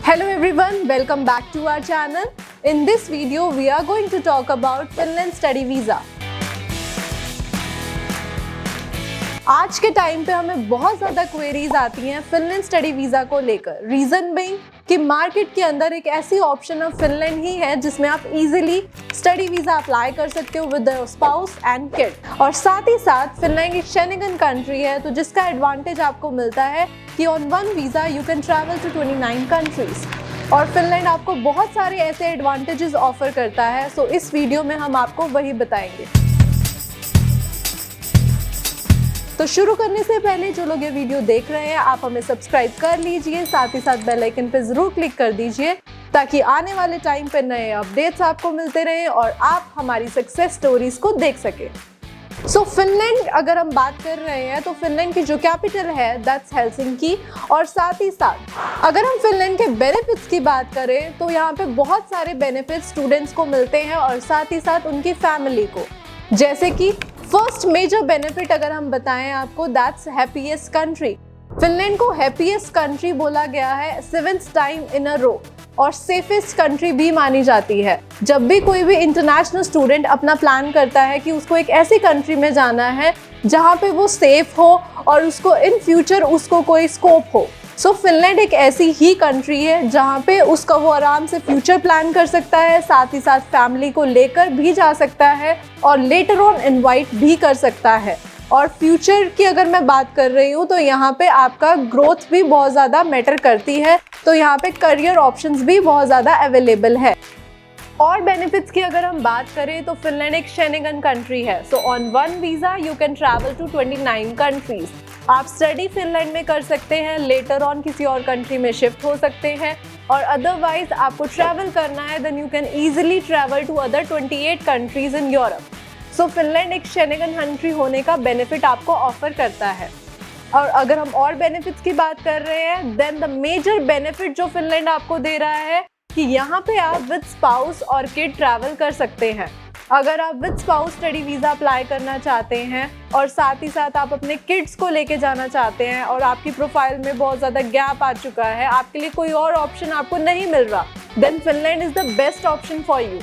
Hello everyone, welcome back to our channel. In this video, we are going to talk about Finland Study Visa. आज के time पे हमें बहुत ज़्यादा queries आती हैं फिनलैंड स्टडी वीज़ा को लेकर. रीज़न बीइंग कि मार्केट के अंदर एक ऐसी ऑप्शन ऑफ फिनलैंड ही है जिसमें आप इजीली स्टडी वीज़ा अप्लाई कर सकते हो with the spouse and kid. और साथ ही साथ फिनलैंड एक शेंगन कंट्री है, तो जिसका एडवांटेज आपको मिलता है कि on one visa you can travel to 29 countries. और फिनलैंड आपको बहुत सारे ऐसे एडवांटेजेस ऑफर करता है. सो इस वीडियो में हम आपको वही बताएंगे. तो शुरू करने से पहले जो लोग ये वीडियो देख रहे हैं, आप हमें सब्सक्राइब कर लीजिए, साथ ही साथ बेल आइकन पे जरूर क्लिक कर दीजिए ताकि आने वाले टाइम पे नए अपडेट्स आपको मिलते रहें और आप हमारी सक्सेस स्टोरीज को देख सके. सो फिनलैंड अगर हम बात कर रहे हैं तो फिनलैंड की जो कैपिटल है दैट्स हेलसिंकी. और साथ ही साथ अगर हम फिनलैंड के बेनिफिट्स की बात करें तो यहाँ पे बहुत सारे बेनिफिट्स स्टूडेंट्स को मिलते हैं और साथ ही साथ उनकी फैमिली को. जैसे कि फर्स्ट मेजर बेनिफिट अगर हम बताएं आपको, दैट्स हैप्पीएस्ट कंट्री. फिनलैंड को हैप्पीएस्ट कंट्री बोला गया है 7th टाइम इन अ रो और सेफेस्ट कंट्री भी मानी जाती है. जब भी कोई भी इंटरनेशनल स्टूडेंट अपना प्लान करता है कि उसको एक ऐसी कंट्री में जाना है जहाँ पे वो सेफ हो और उसको इन फ्यूचर उसको कोई स्कोप हो, सो फिनलैंड एक ऐसी ही कंट्री है जहाँ पे उसका वो आराम से फ्यूचर प्लान कर सकता है, साथ ही साथ फैमिली को लेकर भी जा सकता है और लेटर ऑन इनवाइट भी कर सकता है. और फ्यूचर की अगर मैं बात कर रही हूँ तो यहाँ पे आपका ग्रोथ भी बहुत ज़्यादा मैटर करती है, तो यहाँ पे करियर ऑप्शंस भी बहुत ज़्यादा अवेलेबल है. और बेनिफिट्स की अगर हम बात करें तो फिनलैंड एक शेंगन कंट्री है. So on one visa you can travel to 29 countries. आप स्टडी फिनलैंड में कर सकते हैं, लेटर ऑन किसी और कंट्री में शिफ्ट हो सकते हैं, और अदरवाइज आपको ट्रैवल करना है then you can easily travel to other 28 countries in Europe. So Finland एक शेंगन कंट्री होने का बेनिफिट आपको ऑफर करता है. और अगर हम और बेनिफिट्स की बात कर रहे हैं देन द मेजर बेनिफिट जो फिनलैंड आपको दे रहा है कि यहाँ पे आप विद स्पाउस और किड ट्रैवल कर सकते हैं. अगर आप with spouse study visa apply करना चाहते हैं और साथ ही साथ आप अपने किड्स को लेके जाना चाहते हैं और आपकी प्रोफाइल में बहुत ज़्यादा गैप आ चुका है, आपके लिए कोई और ऑप्शन आपको नहीं मिल रहा, then Finland is the best option for you.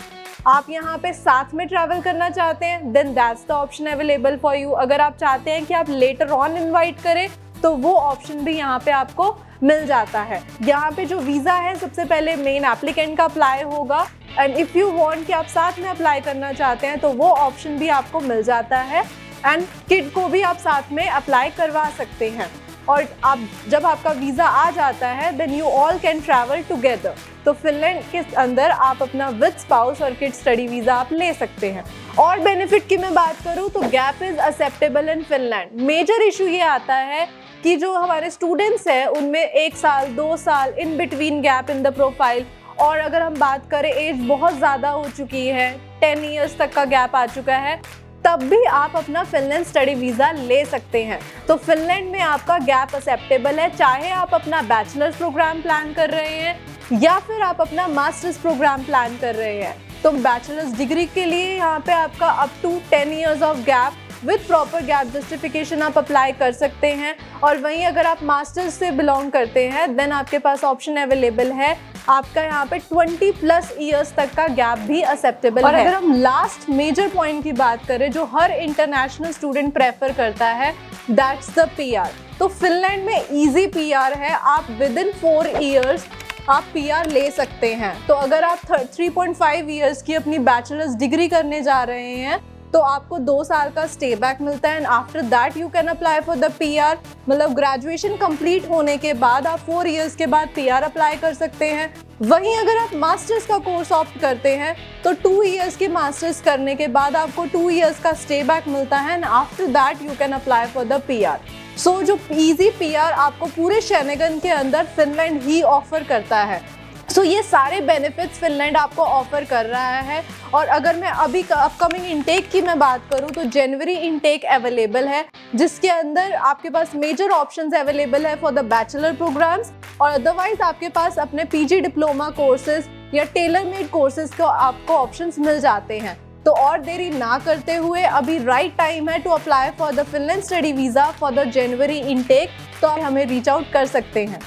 आप यहाँ पे साथ में ट्रैवल करना चाहते हैं then that's the option available for you. अगर आप चाहते हैं कि आप लेटर ऑन इनवाइट करें तो वो ऑप्शन भी यहाँ पे आपको मिल जाता है. यहाँ पे जो वीज़ा है सबसे पहले मेन एप्लीकेंट का अप्लाई होगा, एंड इफ़ यू वांट कि आप साथ में अप्लाई करना चाहते हैं तो वो ऑप्शन भी आपको मिल जाता है, एंड किड को भी आप साथ में अप्लाई करवा सकते हैं. और आप जब आपका वीज़ा आ जाता है then you all can travel together. तो फिनलैंड के अंदर आप अपना विद स्पाउस और किड स्टडी वीज़ा आप ले सकते हैं. और बेनिफिट की मैं बात करूँ तो gap is acceptable in Finland. Major issue ये आता है कि जो हमारे स्टूडेंट्स हैं उनमें 1 साल 2 साल in between gap in the profile. और अगर हम बात करें एज बहुत ज़्यादा हो चुकी है, 10 ईयर्स तक का गैप आ चुका है, तब भी आप अपना फिनलैंड स्टडी वीज़ा ले सकते हैं. तो फिनलैंड में आपका गैप एक्सेप्टेबल है, चाहे आप अपना बैचलर्स प्रोग्राम प्लान कर रहे हैं या फिर आप अपना मास्टर्स प्रोग्राम प्लान कर रहे हैं. तो बैचलर्स डिग्री के लिए यहाँ पे आपका up to 10 years of gap with proper gap justification apply अप्लाई कर सकते हैं. और वहीं अगर आप मास्टर्स से बिलोंग करते हैं देन आपके पास ऑप्शन अवेलेबल है, आपका यहाँ पे 20+ ईयर्स तक का गैप भी एक्सेप्टेबल है. और अगर हम लास्ट मेजर पॉइंट की बात करें जो हर इंटरनेशनल स्टूडेंट प्रेफर करता है, दैट्स द PR. तो फिनलैंड में इजी PR है, आप विद इन 4 ईयर्स आप PR ले सकते हैं. तो अगर आप 3.5 ईयर्स की अपनी बैचलर्स डिग्री करने जा रहे हैं तो आपको 2 साल का स्टे बैक मिलता है, and after that you can apply for the PR. मतलब ग्रेजुएशन कंप्लीट होने के बाद आप 4 ईयर्स के बाद PR अप्लाई कर सकते हैं. वहीं अगर आप मास्टर्स का कोर्स ऑप्ट करते हैं तो 2 ईयर्स के मास्टर्स करने के बाद आपको 2 ईयर्स का स्टे बैक मिलता है, and after that you can apply for the PR. सो जो इजी PR आपको पूरे शेंगन के अंदर फिनलैंड ही ऑफर करता है. सो ये सारे बेनिफिट्स फिनलैंड आपको ऑफर कर रहा है. और अगर मैं अभी अपकमिंग इनटेक की मैं बात करूँ तो जनवरी इनटेक अवेलेबल है, जिसके अंदर आपके पास मेजर ऑप्शंस अवेलेबल है फॉर द बैचलर प्रोग्राम्स, और अदरवाइज आपके पास अपने PG डिप्लोमा कोर्सेज या टेलर मेड कोर्सेज को आपको ऑप्शंस मिल जाते हैं. तो और देरी ना करते हुए अभी राइट टाइम है to apply for the Finland study visa for the January intake. तो आप हमें रीच आउट कर सकते हैं.